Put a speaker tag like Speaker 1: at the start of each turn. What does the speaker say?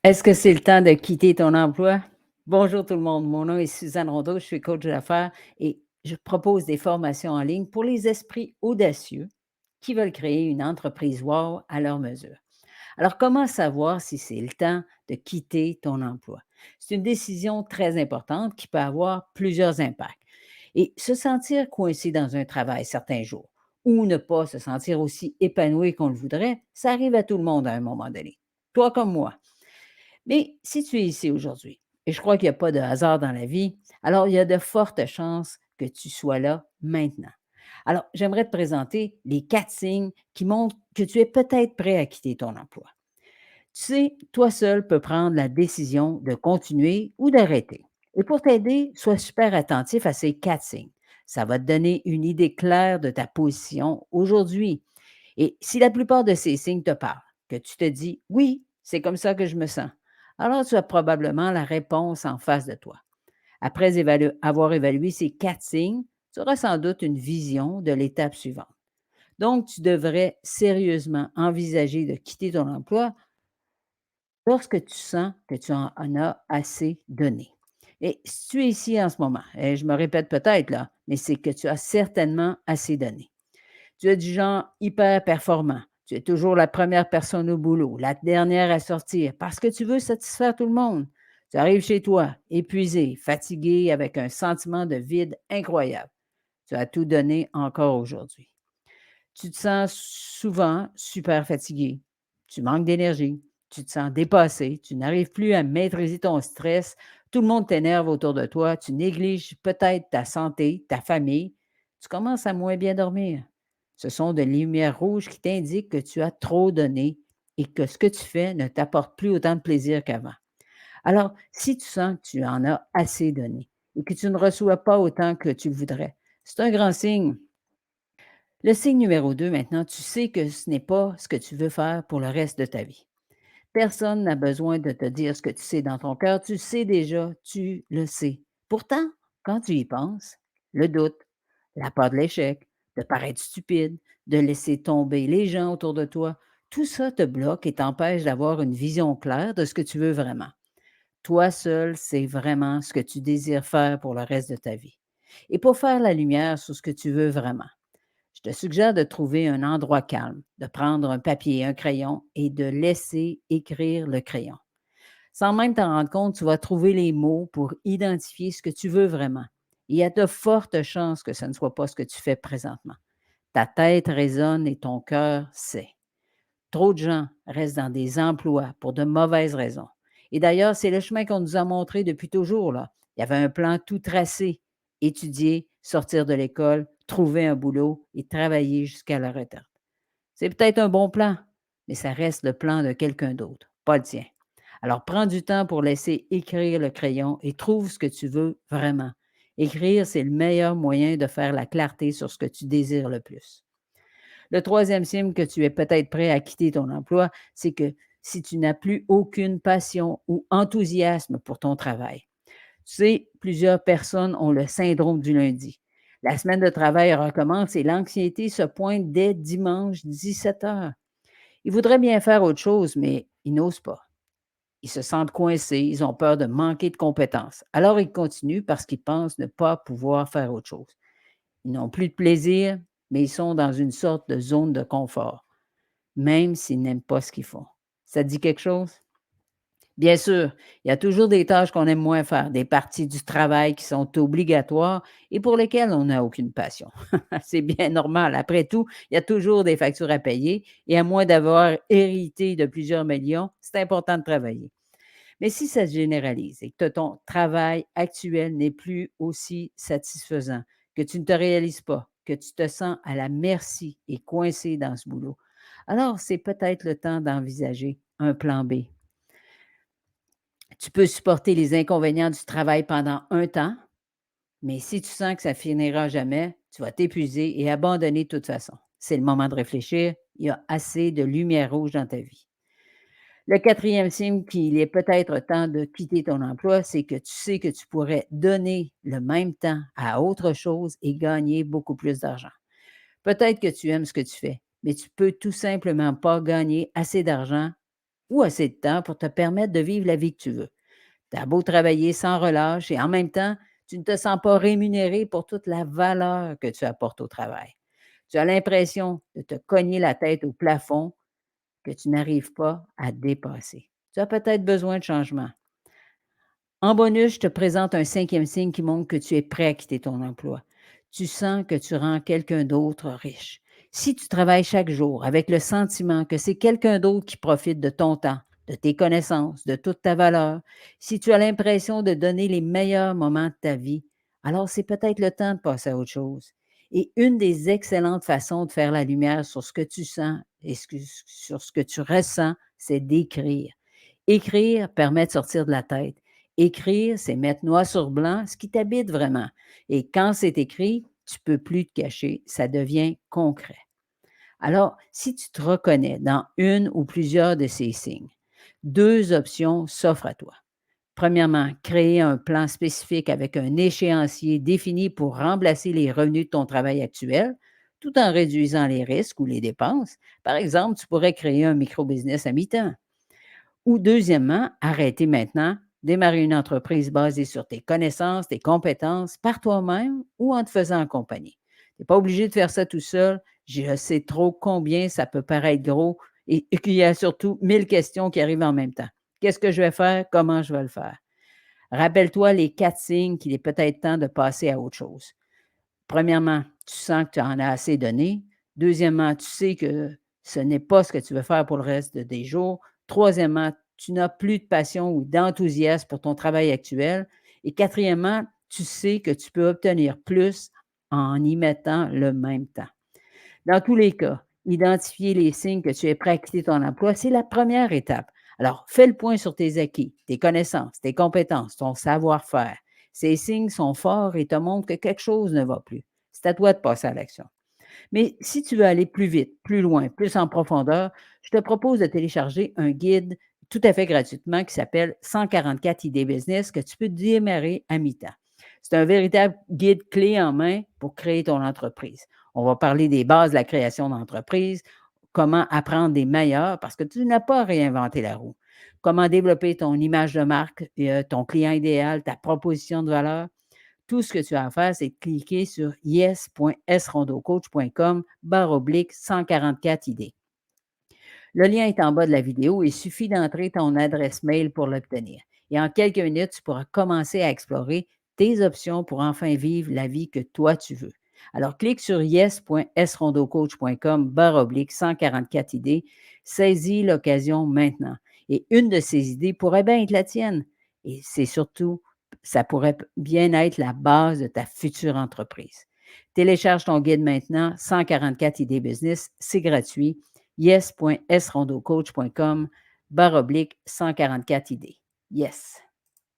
Speaker 1: Est-ce que c'est le temps de quitter ton emploi? Bonjour tout le monde, mon nom est Suzanne Rondeau, je suis coach d'affaires et je propose des formations en ligne pour les esprits audacieux qui veulent créer une entreprise wow à leur mesure. Alors, comment savoir si c'est le temps de quitter ton emploi? C'est une décision très importante qui peut avoir plusieurs impacts. Et se sentir coincé dans un travail certains jours ou ne pas se sentir aussi épanoui qu'on le voudrait, ça arrive à tout le monde à un moment donné. Toi comme moi. Mais si tu es ici aujourd'hui, et je crois qu'il n'y a pas de hasard dans la vie, alors il y a de fortes chances que tu sois là maintenant. Alors, j'aimerais te présenter les 4 signes qui montrent que tu es peut-être prêt à quitter ton emploi. Tu sais, toi seul peux prendre la décision de continuer ou d'arrêter. Et pour t'aider, sois super attentif à ces 4 signes. Ça va te donner une idée claire de ta position aujourd'hui. Et si la plupart de ces signes te parlent, que tu te dis: «Oui, c'est comme ça que je me sens», alors tu as probablement la réponse en face de toi. Après avoir évalué ces 4 signes, tu auras sans doute une vision de l'étape suivante. Donc, tu devrais sérieusement envisager de quitter ton emploi lorsque tu sens que tu en as assez donné. Et si tu es ici en ce moment, et je me répète peut-être là, mais c'est que tu as certainement assez donné. Tu es du genre hyper performant. Tu es toujours la première personne au boulot, la dernière à sortir, parce que tu veux satisfaire tout le monde. Tu arrives chez toi, épuisé, fatigué, avec un sentiment de vide incroyable. Tu as tout donné encore aujourd'hui. Tu te sens souvent super fatigué. Tu manques d'énergie. Tu te sens dépassé. Tu n'arrives plus à maîtriser ton stress. Tout le monde t'énerve autour de toi. Tu négliges peut-être ta santé, ta famille. Tu commences à moins bien dormir. Ce sont des lumières rouges qui t'indiquent que tu as trop donné et que ce que tu fais ne t'apporte plus autant de plaisir qu'avant. Alors, si tu sens que tu en as assez donné et que tu ne reçois pas autant que tu le voudrais, c'est un grand signe. Le signe numéro 2, maintenant, tu sais que ce n'est pas ce que tu veux faire pour le reste de ta vie. Personne n'a besoin de te dire ce que tu sais dans ton cœur, tu le sais déjà, tu le sais. Pourtant, quand tu y penses, le doute, la peur de l'échec, de paraître stupide, de laisser tomber les gens autour de toi, tout ça te bloque et t'empêche d'avoir une vision claire de ce que tu veux vraiment. Toi seul sais vraiment ce que tu désires faire pour le reste de ta vie. Et pour faire la lumière sur ce que tu veux vraiment, je te suggère de trouver un endroit calme, de prendre un papier et un crayon et de laisser écrire le crayon. Sans même t'en rendre compte, tu vas trouver les mots pour identifier ce que tu veux vraiment. Il y a de fortes chances que ce ne soit pas ce que tu fais présentement. Ta tête résonne et ton cœur sait. Trop de gens restent dans des emplois pour de mauvaises raisons. Et d'ailleurs, c'est le chemin qu'on nous a montré depuis toujours, là. Il y avait un plan tout tracé: étudier, sortir de l'école, trouver un boulot et travailler jusqu'à la retraite. C'est peut-être un bon plan, mais ça reste le plan de quelqu'un d'autre, pas le tien. Alors prends du temps pour laisser écrire le crayon et trouve ce que tu veux vraiment. Écrire, c'est le meilleur moyen de faire la clarté sur ce que tu désires le plus. Le troisième signe que tu es peut-être prêt à quitter ton emploi, c'est que si tu n'as plus aucune passion ou enthousiasme pour ton travail. Tu sais, plusieurs personnes ont le syndrome du lundi. La semaine de travail recommence et l'anxiété se pointe dès dimanche 17 heures. Ils voudraient bien faire autre chose, mais ils n'osent pas. Ils se sentent coincés, ils ont peur de manquer de compétences. Alors ils continuent parce qu'ils pensent ne pas pouvoir faire autre chose. Ils n'ont plus de plaisir, mais ils sont dans une sorte de zone de confort, même s'ils n'aiment pas ce qu'ils font. Ça te dit quelque chose? Bien sûr, il y a toujours des tâches qu'on aime moins faire, des parties du travail qui sont obligatoires et pour lesquelles on n'a aucune passion. C'est bien normal. Après tout, il y a toujours des factures à payer et à moins d'avoir hérité de plusieurs millions, c'est important de travailler. Mais si ça se généralise et que ton travail actuel n'est plus aussi satisfaisant, que tu ne te réalises pas, que tu te sens à la merci et coincé dans ce boulot, alors c'est peut-être le temps d'envisager un plan B. Tu peux supporter les inconvénients du travail pendant un temps, mais si tu sens que ça finira jamais, tu vas t'épuiser et abandonner de toute façon. C'est le moment de réfléchir. Il y a assez de lumière rouge dans ta vie. Le quatrième signe qu'il est peut-être temps de quitter ton emploi, c'est que tu sais que tu pourrais donner le même temps à autre chose et gagner beaucoup plus d'argent. Peut-être que tu aimes ce que tu fais, mais tu peux tout simplement pas gagner assez d'argent ou assez de temps pour te permettre de vivre la vie que tu veux. Tu as beau travailler sans relâche et en même temps, tu ne te sens pas rémunéré pour toute la valeur que tu apportes au travail. Tu as l'impression de te cogner la tête au plafond que tu n'arrives pas à dépasser. Tu as peut-être besoin de changement. En bonus, je te présente un cinquième signe qui montre que tu es prêt à quitter ton emploi. Tu sens que tu rends quelqu'un d'autre riche. Si tu travailles chaque jour avec le sentiment que c'est quelqu'un d'autre qui profite de ton temps, de tes connaissances, de toute ta valeur, si tu as l'impression de donner les meilleurs moments de ta vie, alors c'est peut-être le temps de passer à autre chose. Et une des excellentes façons de faire la lumière sur ce que tu sens et sur ce que tu ressens, c'est d'écrire. Écrire permet de sortir de la tête. Écrire, c'est mettre noir sur blanc ce qui t'habite vraiment. Et quand c'est écrit, tu peux plus te cacher, ça devient concret. Alors, si tu te reconnais dans une ou plusieurs de ces signes, deux options s'offrent à toi. Premièrement, créer un plan spécifique avec un échéancier défini pour remplacer les revenus de ton travail actuel, tout en réduisant les risques ou les dépenses. Par exemple, tu pourrais créer un micro-business à mi-temps. Ou deuxièmement, arrêter maintenant, démarrer une entreprise basée sur tes connaissances, tes compétences, par toi-même ou en te faisant accompagner. Tu n'es pas obligé de faire ça tout seul. Je sais trop combien ça peut paraître gros et qu'il y a surtout 1000 questions qui arrivent en même temps. Qu'est-ce que je vais faire? Comment je vais le faire? Rappelle-toi les 4 signes qu'il est peut-être temps de passer à autre chose. Premièrement, tu sens que tu en as assez donné. Deuxièmement, tu sais que ce n'est pas ce que tu veux faire pour le reste de tes jours. Troisièmement, tu n'as plus de passion ou d'enthousiasme pour ton travail actuel. Et quatrièmement, tu sais que tu peux obtenir plus en y mettant le même temps. Dans tous les cas, identifier les signes que tu es prêt à quitter ton emploi, c'est la première étape. Alors, fais le point sur tes acquis, tes connaissances, tes compétences, ton savoir-faire. Ces signes sont forts et te montrent que quelque chose ne va plus. C'est à toi de passer à l'action. Mais si tu veux aller plus vite, plus loin, plus en profondeur, je te propose de télécharger un guide tout à fait gratuitement qui s'appelle 144 idées business que tu peux démarrer à mi-temps. C'est un véritable guide clé en main pour créer ton entreprise. On va parler des bases de la création d'entreprise, comment apprendre des meilleurs parce que tu n'as pas réinventé la roue. Comment développer ton image de marque, ton client idéal, ta proposition de valeur. Tout ce que tu as à faire, c'est de cliquer sur yes.srondocoach.com/144 idées. Le lien est en bas de la vidéo et il suffit d'entrer ton adresse mail pour l'obtenir. Et en quelques minutes, tu pourras commencer à explorer tes options pour enfin vivre la vie que toi tu veux. Alors, clique sur yes.srondocoach.com/144 idées. Saisis l'occasion maintenant. Et une de ces idées pourrait bien être la tienne. Et c'est surtout, ça pourrait bien être la base de ta future entreprise. Télécharge ton guide maintenant, 144 idées business, c'est gratuit yes.srondocoach.com/144 idées. Yes.